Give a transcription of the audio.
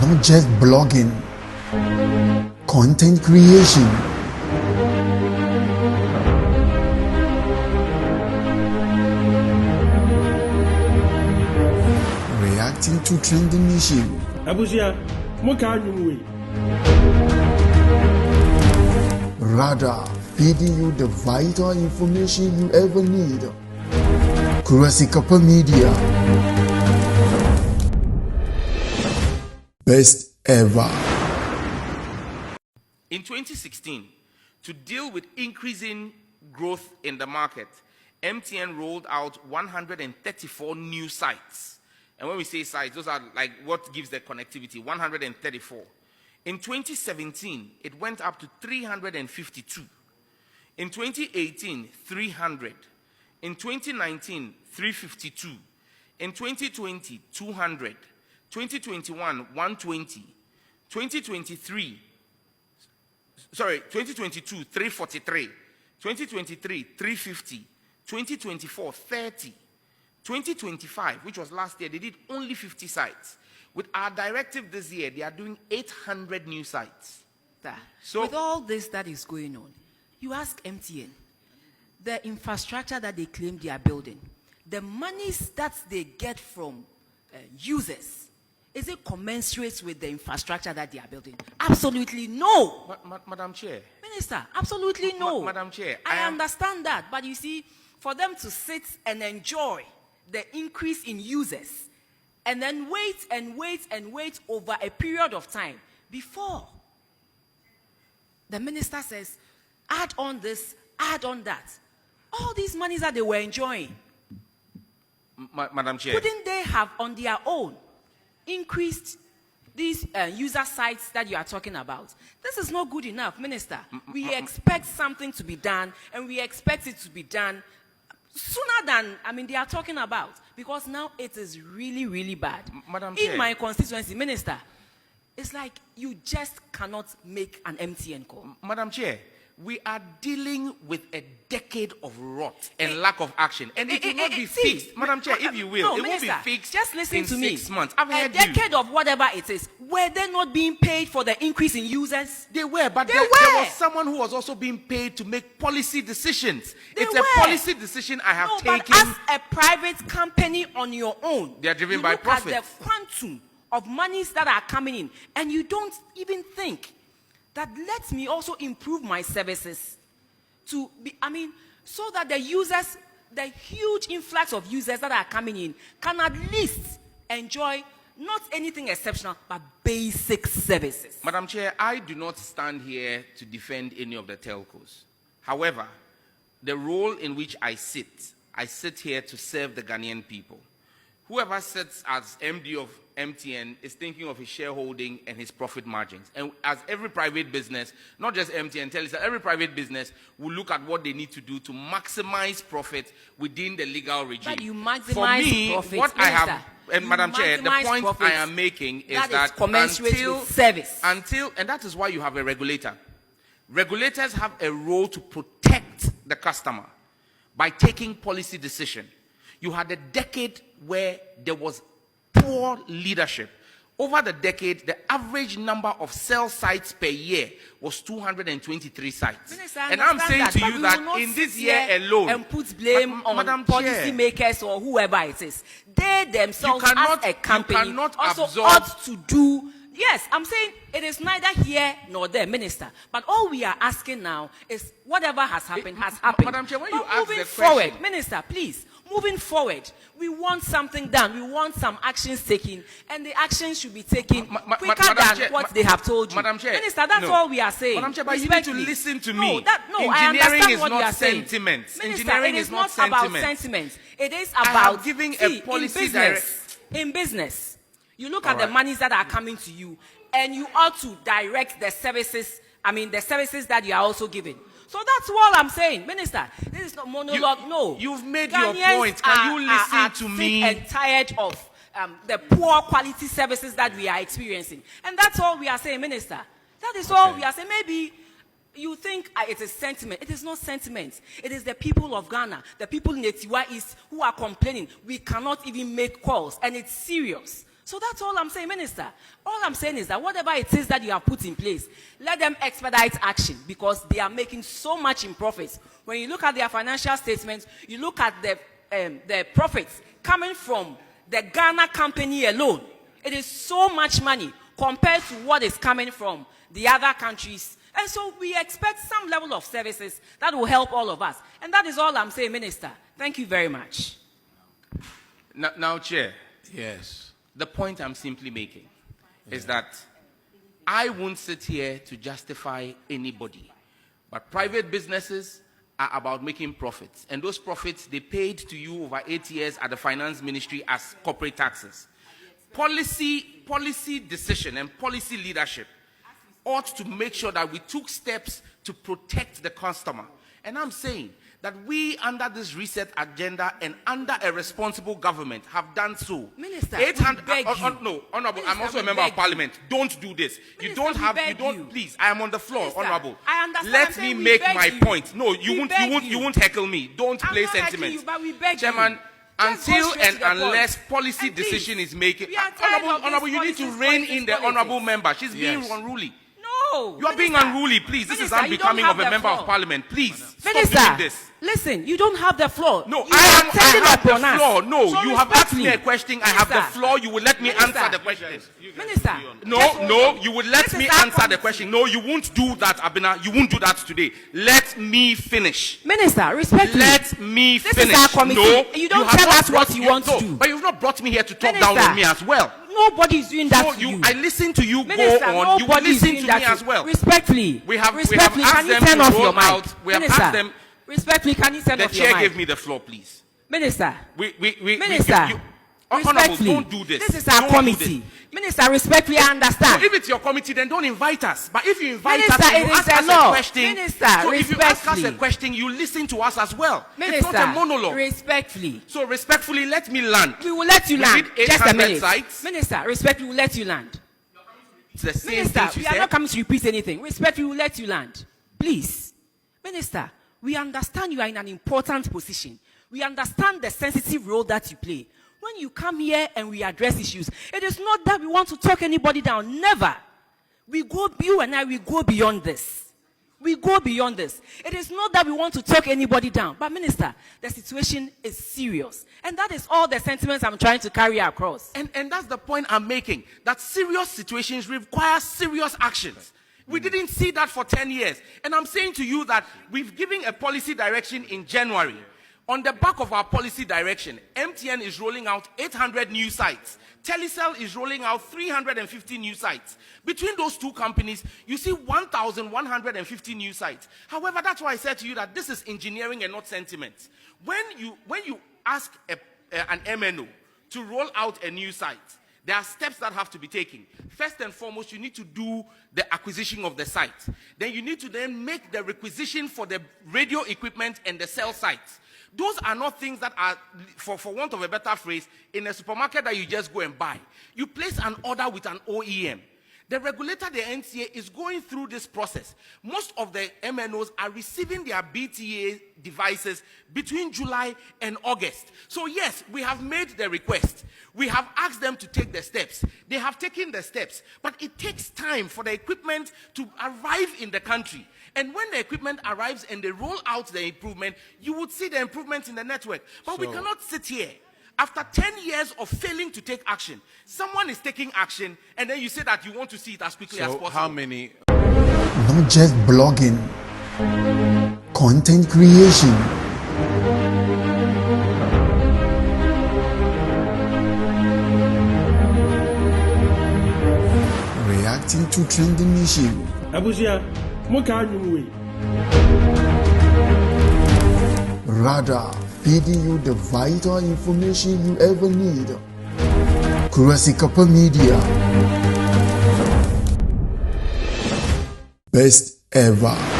not just blogging, content creation, reacting to trending issues. Rather, feeding you the vital information you ever need. Kurasikapa Media. Best ever. In 2016, to deal with increasing growth in the market, MTN rolled out 134 new sites. And when we say sites, those are like what gives the connectivity, 134. In 2017, it went up to 352. In 2018, 300. In 2019, 352. In 2020, 200. 2021, 120. 2022, 343. 2023, 350. 2024, 30. 2025, which was last year, they did only 50 sites. With our directive this year, they are doing 800 new sites. So, with all this that is going on, you ask MTN, the infrastructure that they claim they are building, the monies that they get from users, is it commensurate with the infrastructure that they are building? Absolutely no. Madam Chair. Minister, absolutely no. Madam Chair. I understand that, but you see, for them to sit and enjoy the increase in users, and then wait and wait and wait over a period of time before the minister says, add on this, add on that. All these monies that they were enjoying, Madam Chair, couldn't they have on their own increased these user sites that you are talking about? This is not good enough, Minister. We expect something to be done, and we expect it to be done sooner than, they are talking about, because now it is really, really bad. Madam Chair. In my constituency, Minister, it's like you just cannot make an MTN call. Madam Chair, we are dealing with a decade of rot and lack of action, and it will not be fixed. Madam Chair, if you will, it Minister, won't be fixed just listen in to me. 6 months. A decade of whatever it is, were they not being paid for the increase in users? They were, but there was someone who was also being paid to make policy decisions. It's a policy decision I have taken. But as a private company on your own, they are driven by profit. Look at the quantum of monies that are coming in, and you don't even think that let me also improve my services to be, so that the users, the huge influx of users that are coming in, can at least enjoy not anything exceptional, but basic services. Madam Chair, I do not stand here to defend any of the telcos. However, the role in which I sit here to serve the Ghanaian people. Whoever sits as MD of MTN is thinking of his shareholding and his profit margins. And as every private business, not just MTN, every private business will look at what they need to do to maximize profit within the legal regime. But you maximize profit, what I have, and Madam Chair, the point I am making is that until, and that is why you have a regulator. Regulators have a role to protect the customer by taking policy decision. You had a decade where there was poor leadership. Over the decade, the average number of cell sites per year was 223 sites. Minister, and I'm saying to you that in this year alone, and put blame on policy makers or whoever it is. They themselves, as a company, also ought to do. Yes, I'm saying it is neither here nor there, Minister. But all we are asking now is whatever has happened has happened. Madam Chair, when but you ask moving the forward, question, Minister, please, moving forward, we want something done. We want some actions taken, and the actions should be taken quicker than what they have told you. Madam Chair, Minister, that's all we are saying. Madam Chair, but you need to listen to me. Engineering is not sentiments. Engineering is not about sentiments. It is about giving a policy in business. You look at the monies that are coming to you, and you ought to direct the services, the services that you are also giving. So that's all I'm saying. Minister, this is not monologue, no. You've made your point. Can you listen to me? And tired of the poor quality services that we are experiencing. And that's all we are saying, Minister. That is all we are saying. Maybe you think it is sentiment. It is not sentiment. It is the people of Ghana, the people in Etiwa East who are complaining. We cannot even make calls, and it's serious. So that's all I'm saying, Minister. All I'm saying is that whatever it is that you have put in place, let them expedite action because they are making so much in profits. When you look at their financial statements, you look at the profits coming from the Ghana company alone. It is so much money compared to what is coming from the other countries. And so we expect some level of services that will help all of us. And that is all I'm saying, Minister. Thank you very much. Now, Chair. Yes. The point I'm simply making is that I won't sit here to justify anybody. But private businesses are about making profits. And those profits, they paid to you over 8 years at the Finance Ministry as corporate taxes. Policy decision and policy leadership ought to make sure that we took steps to protect the customer. And I'm saying that we, under this reset agenda and under a responsible government, have done so. Minister, 800. no, Honorable, Minister, I'm also a member of Parliament. Don't do this. Minister, Please. I am on the floor, Minister, Honorable. I understand. Let me make my point. No, you won't heckle me. Don't play sentiment. You, but we beg Chairman, you. until and unless policy decision is making, Honorable, you need to rein in the honorable member. She's being unruly. No, you are being unruly, please. This is unbecoming of a member of Parliament. Please, stop doing this. Listen, you don't have the floor. No, I have the floor. No, so you have asked me a question. I have the floor. You will let me answer the question. Minister. No, you will let me answer the question. No, you won't do that, Abena. You won't do that today. Let me finish. Minister, respectfully. Let me finish. This is our committee. No, you don't tell us what you want to do. But you've not brought me here to talk down on me as well. Nobody is doing that to you. I listen to you. Minister, go on. You will listen to me as well. Respectfully. We have asked can you them turn to off roll your mic? out. We have asked them. Respectfully, can you turn off your mic? The chair gave me the floor, please. Minister. Minister. Honorable, don't do this. This is our committee. Minister, respectfully, I understand. So if it's your committee, then don't invite us. But if you invite Minister, us, you ask us a question. Minister, so if you ask us a question, you listen to us as well. Minister, it's not a monologue. Respectfully. So respectfully, let me land. We will let you land. Just a minute. Sites. Minister, respectfully, we will let you land. It's the same Minister, thing we are not coming to repeat anything. Respectfully, we will let you land. Please. Minister, we understand you are in an important position. We understand the sensitive role that you play. When you come here and we address issues, it is not that we want to talk anybody down. Never. You and I, we go beyond this. We go beyond this. It is not that we want to talk anybody down. But Minister, the situation is serious. And that is all the sentiments I'm trying to carry across. And that's the point I'm making. That serious situations require serious actions. We didn't see that for 10 years. And I'm saying to you that we've given a policy direction in January. On the back of our policy direction, MTN is rolling out 800 new sites. Telecel is rolling out 350 new sites. Between those two companies, you see 1,150 new sites. However, that's why I said to you that this is engineering and not sentiment. When you ask an MNO to roll out a new site, there are steps that have to be taken. First and foremost, you need to do the acquisition of the site. Then you need to then make the requisition for the radio equipment and the cell sites. Those are not things that are, for want of a better phrase, in a supermarket that you just go and buy. You place an order with an OEM. The regulator, the NCA, is going through this process. Most of the MNOs are receiving their BTA devices between July and August. So yes, we have made the request. We have asked them to take the steps. They have taken the steps. But it takes time for the equipment to arrive in the country. And when the equipment arrives and they roll out the improvement, you would see the improvement in the network. But we cannot sit here. After 10 years of failing to take action, someone is taking action, and then you say that you want to see it as quickly as possible. How many? Not just blogging, content creation, reacting to trending issues. Rather, feeding you the vital information you ever need. Kurasi Media. Best ever.